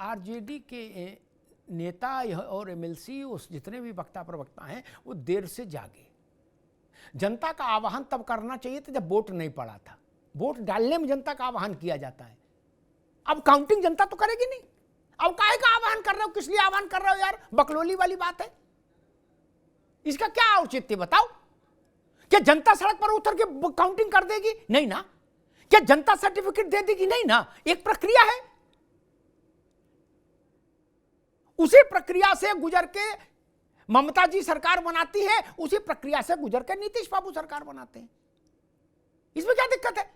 RJD के नेता और एमएलसी उस जितने भी वक्ता प्रवक्ता हैं वो देर से जागे। जनता का आह्वान तब करना चाहिए था जब वोट नहीं पड़ा था। वोट डालने में जनता का आह्वान किया जाता है। अब काउंटिंग जनता तो करेगी नहीं। अब काहे का आह्वान कर रहे हो, किस लिए आह्वान कर रहे हो यार? बकलोली वाली बात है। इसका क्या औचित्य बताओ? क्या जनता सड़क पर उतर के काउंटिंग कर देगी? नहीं ना। क्या जनता सर्टिफिकेट दे देगी? नहीं ना। एक प्रक्रिया है, उसी प्रक्रिया से गुजर के ममता जी सरकार बनाती है, उसी प्रक्रिया से गुजर के नीतीश बाबू सरकार बनाते हैं। इसमें क्या दिक्कत है?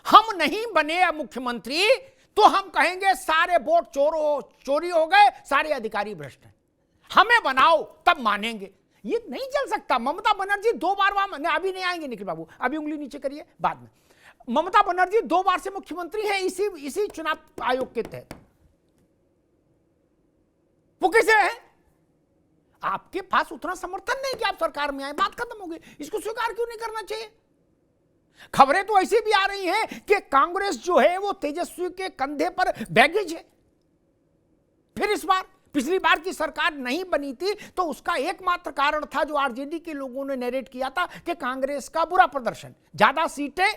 हम नहीं बने मुख्यमंत्री तो हम कहेंगे सारे वोट चोरी हो गए, सारे अधिकारी भ्रष्ट हैं। हमें बनाओ तब मानेंगे। ये नहीं चल सकता। ममता बनर्जी 2 बार वहां अभी नहीं आएंगे निखिल बाबू, अभी उंगली नीचे करिए बाद में। ममता बनर्जी 2 बार से मुख्यमंत्री हैं इसी चुनाव आयोग के तहत। वो कैसे है? आपके पास उतना समर्थन नहीं कि आप सरकार में आए, बात खत्म हो गई। इसको स्वीकार क्यों नहीं करना चाहिए? खबरें तो ऐसी भी आ रही हैं कि कांग्रेस जो है वो तेजस्वी के कंधे पर बैगेज है। फिर इस बार, पिछली बार की सरकार नहीं बनी थी तो उसका एकमात्र कारण था जो आरजेडी के लोगों ने नरेट किया था कि कांग्रेस का बुरा प्रदर्शन, ज्यादा सीटें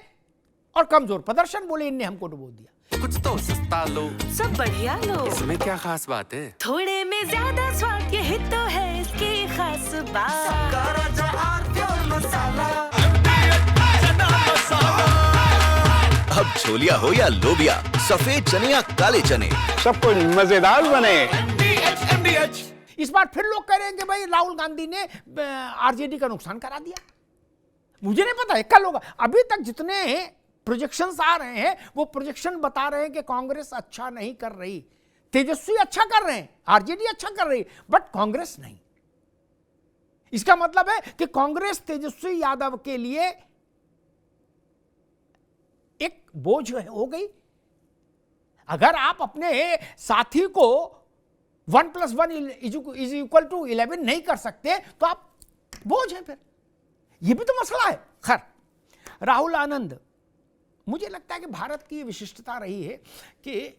और कमजोर प्रदर्शन, बोले इनने हमको डुबो दिया। कुछ तो सस्ता लो, सब बढ़िया लो, इसमें क्या खास बात है? थोड़े में ज्यादा स्वाद, यही तो है इसकी खास बात। अब छोलिया हो या लोबिया, सफेद चने या काले चने, सब कुछ मजेदार बने। इस बार फिर लोग कह रहे हैं कि भाई राहुल गांधी ने आरजेडी का नुकसान करा दिया। मुझे नहीं पता है कल होगा। अभी तक जितने प्रोजेक्शंस आ रहे हैं वो प्रोजेक्शन बता रहे हैं कि कांग्रेस अच्छा नहीं कर रही, तेजस्वी अच्छा कर रहे हैं, आरजेडी अच्छा कर रही, बट कांग्रेस नहीं। इसका मतलब है कि कांग्रेस तेजस्वी यादव के लिए एक बोझ हो गई। अगर आप अपने साथी को 1 + 1 = 11 नहीं कर सकते तो आप बोझ हैं। फिर यह भी तो मसला है। खैर, राहुल आनंद, मुझे लगता है कि भारत की विशिष्टता रही है कि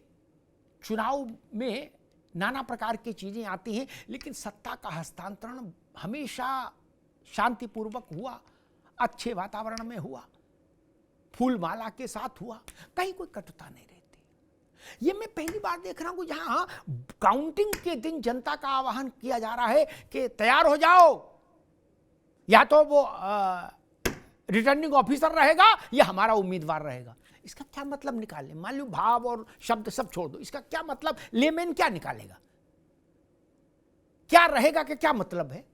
चुनाव में नाना प्रकार की चीजें आती हैं, लेकिन सत्ता का हस्तांतरण हमेशा शांतिपूर्वक हुआ, अच्छे वातावरण में हुआ, फूलमाला के साथ हुआ, कहीं कोई कटुता नहीं रहती। ये मैं पहली बार देख रहा हूं कि जहां काउंटिंग के दिन जनता का आह्वान किया जा रहा है कि तैयार हो जाओ, या तो वो रिटर्निंग ऑफिसर रहेगा या हमारा उम्मीदवार रहेगा। इसका क्या मतलब निकाले? मान लो भाव और शब्द सब छोड़ दो, इसका क्या मतलब? लेमैन क्या निकालेगा? क्या रहेगा कि क्या मतलब है?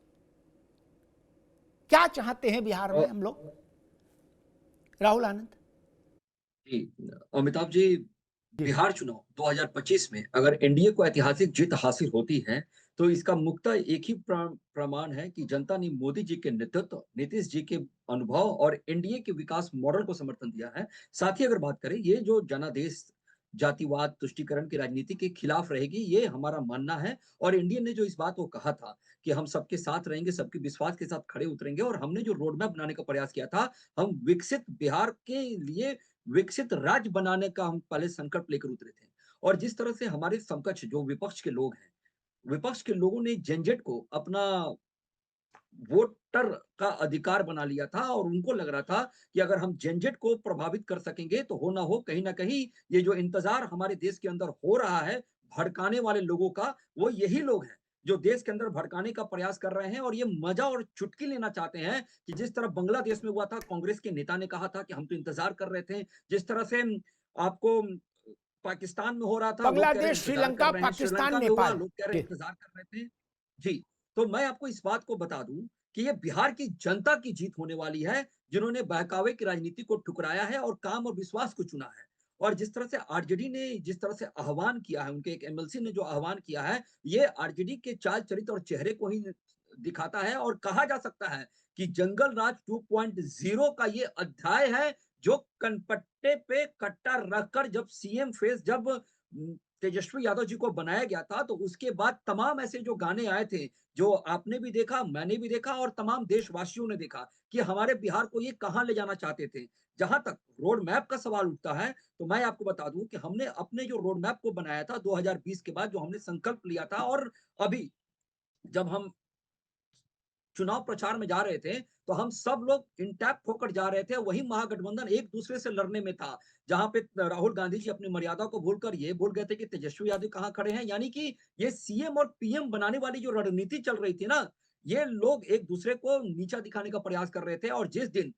क्या चाहते हैं बिहार में हम लोग? राहुल आनंद जी, अमिताभ जी, बिहार चुनाव 2025 में अगर एनडीए को ऐतिहासिक जीत हासिल होती है तो इसका मुख्यतः एक ही प्रमाण है कि जनता ने मोदी जी के नेतृत्व, नीतीश जी के अनुभव और एनडीए के विकास मॉडल को समर्थन दिया है। साथ ही अगर बात करें, ये जो जनादेश, जातिवाद, तुष्टीकरण की राजनीति के खिलाफ रहेगी, ये हमारा मानना है। और एनडीए ने जो इस बात को कहा था कि हम सबके साथ रहेंगे, सबके विश्वास के साथ खड़े उतरेंगे, और हमने जो रोड मैप बनाने का प्रयास किया था, हम विकसित बिहार के लिए विकसित राज्य बनाने का हम पहले संकल्प लेकर उतरे थे। और जिस तरह से हमारे समकक्ष जो विपक्ष के लोग हैं, विपक्ष के लोगों ने झंझट को अपना वोटर का अधिकार बना लिया था, और उनको लग रहा था कि अगर हम झंझट को प्रभावित कर सकेंगे तो हो ना हो कहीं ना कहीं ये जो इंतजार हमारे देश के अंदर हो रहा है भड़काने वाले लोगों का, वो यही लोग हैं जो देश के अंदर भड़काने का प्रयास कर रहे हैं। और ये मजा और चुटकी लेना चाहते हैं कि जिस तरह बांग्लादेश में हुआ था, कांग्रेस के नेता ने कहा था कि हम तो इंतजार कर रहे थे। जिस तरह से आपको पाकिस्तान में हो रहा था, लोग कह रहे हैं बांग्लादेश, इंतजार श्रीलंका, कर रहे हैं, पाकिस्तान, श्रीलंका में हुआ, नेपाल। लोग कह रहे हैं इंतजार कर रहे थे। जी, तो मैं आपको इस बात को बता दूं कि ये बिहार की जनता की जीत होने वाली है, जिन्होंने बहकावे की राजनीति को ठुकराया है और काम और विश्वास को चुना है। और जिस तरह से आरजेडी ने जिस तरह से आह्वान किया है, उनके एक एमएलसी ने जो आह्वान किया है, ये आरजेडी के चाल चरित्र और चेहरे को ही दिखाता है। और कहा जा सकता है कि जंगल राज 2.0 का ये अध्याय है, जो कनपट्टे पे कट्टा रखकर जब सीएम फेस, जब तेजस्वी यादव जी को बनाया गया था, तो उसके बाद तमाम ऐसे जो गाने आए थे, जो आपने भी देखा, मैंने भी देखा और तमाम देशवासियों ने देखा कि हमारे बिहार को ये कहाँ ले जाना चाहते थे। जहाँ तक रोड मैप का सवाल उठता है, तो मैं आपको बता दूँ कि हमने अपने जो रोड मैप को बनाया था 2020 के बाद जो हमने संकल्प लिया था और अभी जब हम चुनाव प्रचार में जा रहे थे, तो हम सब लोग इंटैक्ट होकर जा रहे थे। वही महागठबंधन एक दूसरे से लड़ने में था, जहाँ पे राहुल गांधी जी अपनी मर्यादा को भूलकर ये बोल गए थे कि तेजस्वी यादव कहाँ खड़े हैं। यानी कि ये सीएम और पीएम बनाने वाली जो रणनीति चल रही थी ना, ये लोग एक दूसरे को नीचा दिखाने का प्रयास कर रहे थे और जिस दिन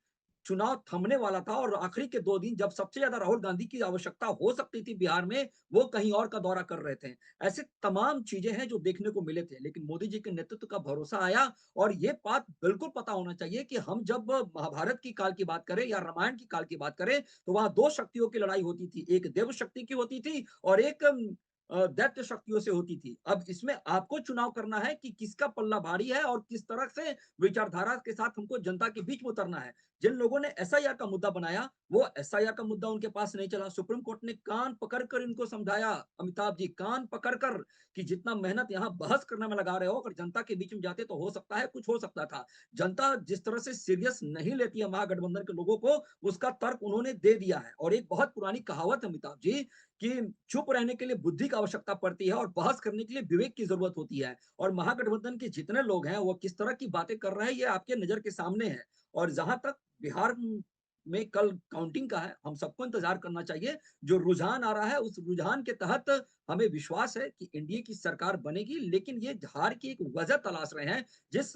चुनाव थमने वाला था और आखिरी के 2 दिन जब सबसे ज़्यादा राहुल गांधी की आवश्यकता हो सकती थी बिहार में, वो कहीं और का दौरा कर रहे थे। ऐसे तमाम चीज़ें हैं जो देखने को मिले थे, लेकिन मोदी जी के नेतृत्व का भरोसा आया और ये बात बिल्कुल पता होना चाहिए कि हम जब महाभारत की काल की बात करें या रामायण की काल की बात करें, तो वहाँ 2 शक्तियों की लड़ाई होती थी। एक देव शक्ति की होती थी और एक दैत्य शक्तियों से होती थी। अब इसमें आपको चुनाव करना है कि किसका पल्ला भारी है और किस तरह से विचारधारा के साथ हमको जनता के बीच में उतरना है। जिन लोगों ने एसआईआर का मुद्दा बनाया, वो एसआईआर का मुद्दा उनके पास नहीं चला। सुप्रीम कोर्ट ने कान पकड़कर इनको समझाया, अमिताभ जी, कान पकड़कर कि जितना मेहनत यहाँ बहस करने में लगा रहे हो, अगर जनता के बीच में जाते तो हो सकता है, कुछ हो सकता था। जनता जिस तरह से सीरियस नहीं लेती है महागठबंधन के लोगों को, उसका तर्क उन्होंने दे दिया है। और एक बहुत पुरानी कहावत है अमिताभ जी कि चुप रहने के लिए बुद्धि की आवश्यकता पड़ती है और बहस करने के लिए विवेक की जरूरत होती है। और महागठबंधन के जितने लोग हैं, वो किस तरह की बातें कर रहे हैं, ये आपके नजर के सामने है। और जहां तक बिहार में कल काउंटिंग का है, हम सबको इंतजार करना चाहिए। जो रुझान आ रहा है, उस रुझान के तहत हमें विश्वास है कि एनडीए की सरकार बनेगी, लेकिन ये हार की एक वजह तलाश रहे हैं। जिस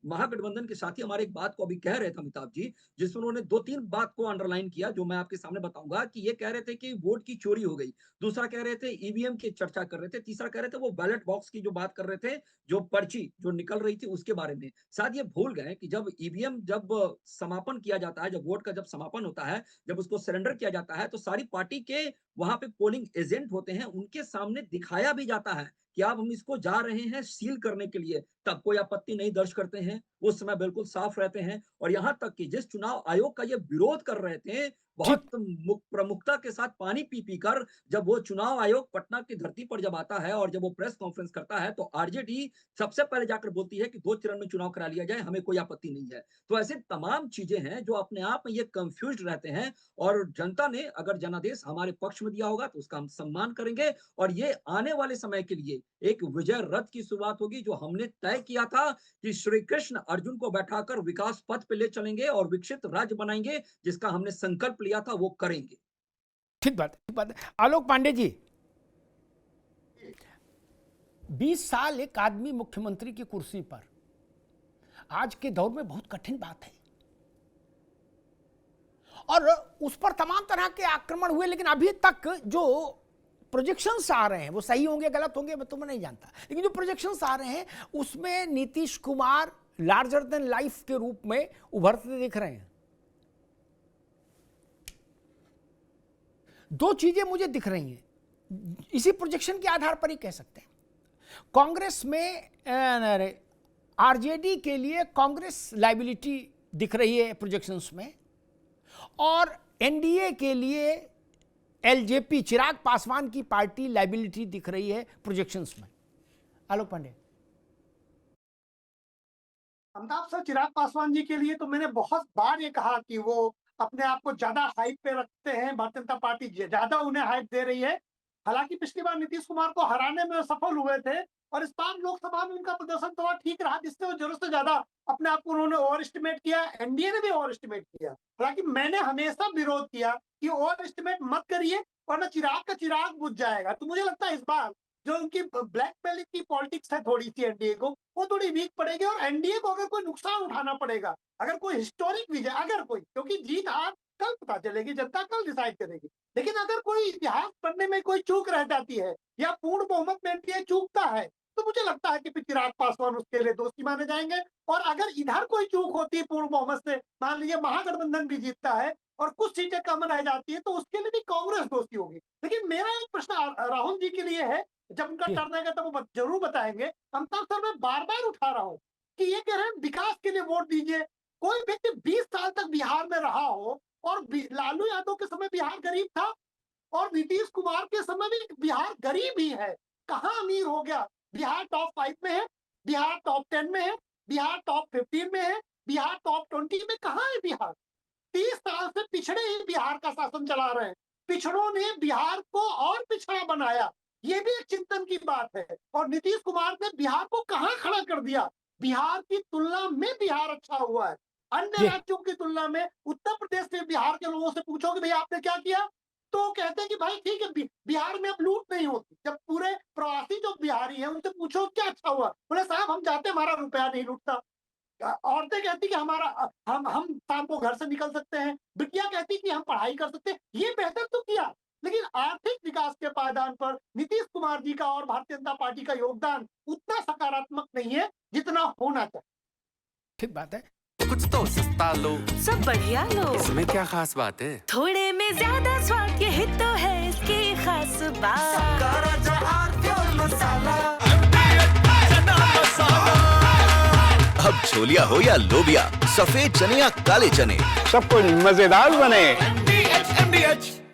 महागठबंधन के साथी हमारे एक बात को अभी कह रहे थे अमिताभ जी, जिसमें उन्होंने 2-3 बात को अंडरलाइन किया, जो मैं आपके सामने बताऊंगा कि ये कह रहे थे कि वोट की चोरी हो गई। दूसरा कह रहे थे ईवीएम की चर्चा कर रहे थे। तीसरा कह रहे थे वो बैलेट बॉक्स की जो बात कर रहे थे, जो पर्ची जो निकल रही थी उसके बारे में। शायद ये भूल गए कि जब ईवीएम जब समापन किया जाता है, जब वोट का जब समापन होता है, जब उसको सरेंडर किया जाता है, तो सारी पार्टी के वहां पे पोलिंग एजेंट होते हैं, उनके सामने दिखाया भी जाता है कि आप हम इसको जा रहे हैं सील करने के लिए, तब कोई आपत्ति नहीं दर्ज करते हैं। उस समय बिल्कुल साफ रहते हैं और यहां तक कि जिस चुनाव आयोग का ये विरोध कर रहे थे, ठीक। बहुत प्रमुखता के साथ पानी पी पी कर जब वो चुनाव आयोग पटना की धरती पर जब आता है और जब वो प्रेस कॉन्फ्रेंस करता है, तो आरजेडी सबसे पहले जाकर बोलती है कि 2 चरण में चुनाव करा लिया जाए, हमें कोई आपत्ति नहीं है। तो ऐसे तमाम चीजें हैं जो अपने आप में ये कंफ्यूज रहते हैं और जनता ने अगर जनादेश हमारे पक्ष में दिया होगा तो उसका हम सम्मान करेंगे और ये आने वाले समय के लिए एक विजय रथ की शुरुआत होगी, जो हमने तय किया था कि श्री कृष्ण अर्जुन को बैठाकर विकास पथ पे ले चलेंगे और विकसित राज्य बनाएंगे। जिसका हमने संकल्प लिया था वो करेंगे। ठीक बात, ठीक बात। आलोक पांडे जी, 20 साल एक आदमी मुख्यमंत्री की कुर्सी पर, आज के दौर में बहुत कठिन बात है और उस पर तमाम तरह के आक्रमण हुए, लेकिन अभी तक जो प्रोजेक्शंस आ रहे हैं वो सही होंगे गलत होंगे मैं तो मैं नहीं जानता, लेकिन जो प्रोजेक्शंस आ रहे हैं उसमें Nitish Kumar larger than life के रूप में उभरते दिख रहे हैं। 2 चीजें मुझे दिख रही हैं, इसी प्रोजेक्शन के आधार पर ही कह सकते हैं। कांग्रेस में आरजेडी के लिए कांग्रेस लायबिलिटी दिख रही है प्रोजेक्शंस में, और एनडीए के लिए एलजेपी चिराग पासवान की पार्टी लायबिलिटी दिख रही है प्रोजेक्शंस में। आलोक पांडे। अमिताभ सर, चिराग पासवान जी के लिए तो मैंने बहुत बार ये कहा कि वो अपने आप को ज्यादा हाइप पे रखते हैं, भारतीय जनता पार्टी ज्यादा उन्हें हाइप दे रही है। हालांकि पिछली बार नीतीश कुमार को हराने में सफल हुए थे और इस बार लोकसभा में उनका प्रदर्शन थोड़ा ठीक रहा, जिससे वो जरूरत से ज्यादा अपने आप को उन्होंने ओवर एस्टिमेट किया, एनडीए ने भी ओवर एस्टिमेट किया। हालांकि मैंने हमेशा विरोध किया कि ओवर एस्टिमेट मत करिए वरना चिराग का चिराग बुझ जाएगा। तो मुझे लगता है इस बार जो उनकी ब्लैक मेल की पॉलिटिक्स है थोड़ी सी एनडीए को, वो थोड़ी वीक पड़ेगी और एनडीए को अगर कोई नुकसान उठाना पड़ेगा, अगर कोई हिस्टोरिक विजय, अगर कोई, क्योंकि जीत हार कल पता चलेगी, जनता कल डिसाइड करेगी, लेकिन अगर कोई इतिहास पढ़ने में कोई चूक रह जाती है या पूर्ण बहुमत में एनडीए चूकता है, तो मुझे लगता है कि फिर चिराग पासवान उसके लिए दोषी माने जाएंगे। और अगर इधर कोई चूक होती है पूर्ण बहुमत से, मान लीजिए महागठबंधन भी जीतता है और कुछ सीटें कम रह जाती है, तो उसके लिए भी कांग्रेस दोषी होगी। लेकिन मेरा एक प्रश्न राहुल जी के लिए है, जब उनका टर्न आएगा तब वो जरूर बताएंगे। अमिताभ सर, मैं बार बार उठा रहा हूँ कि ये कह रहे हैं विकास के लिए वोट दीजिए। कोई व्यक्ति 20 साल तक बिहार में रहा हो और लालू यादव के समय बिहार गरीब था और नीतीश कुमार के समय में बिहार गरीब ही है, कहाँ अमीर हो गया। बिहार टॉप 5 में है, बिहार टॉप 10 में है, बिहार टॉप 15 में है, बिहार टॉप 20 में कहाँ है बिहार। 30 साल से पिछड़े ही बिहार का शासन चला रहे हैं। पिछड़ों ने बिहार को और पिछड़ा बनाया, ये भी एक चिंतन की बात है। और नीतीश कुमार ने बिहार को कहाँ खड़ा कर दिया। बिहार की तुलना में बिहार अच्छा हुआ है। अन्य राज्यों की तुलना में उत्तर प्रदेश में बिहार के लोगों से पूछो कि भाई आपने क्या किया, तो कहते हैं कि भाई ठीक है, बिहार में अब लूट नहीं होती। जब पूरे प्रवासी जो बिहारी हैं उनसे पूछो क्या अच्छा हुआ, बोले साहब हम जाते हमारा रुपया नहीं लूटता। औरतें कहती कि हमारा हम शाम को घर से निकल सकते हैं। बिटिया कहती कि हम पढ़ाई कर सकते हैं। ये बेहतर तो किया, लेकिन आर्थिक विकास के पायदान पर नीतीश कुमार जी का और भारतीय जनता पार्टी का योगदान उतना सकारात्मक नहीं है जितना होना चाहिए। ठीक बात है। कुछ तो सस्ता लो, सब बढ़िया लो, इसमें क्या खास बात है? थोड़े में ज्यादा स्वाद, यही तो है इसकी खास बात। अब छोलिया हो या लोबिया, सफेद चने या काले चने, सब कुछ मजेदार बने।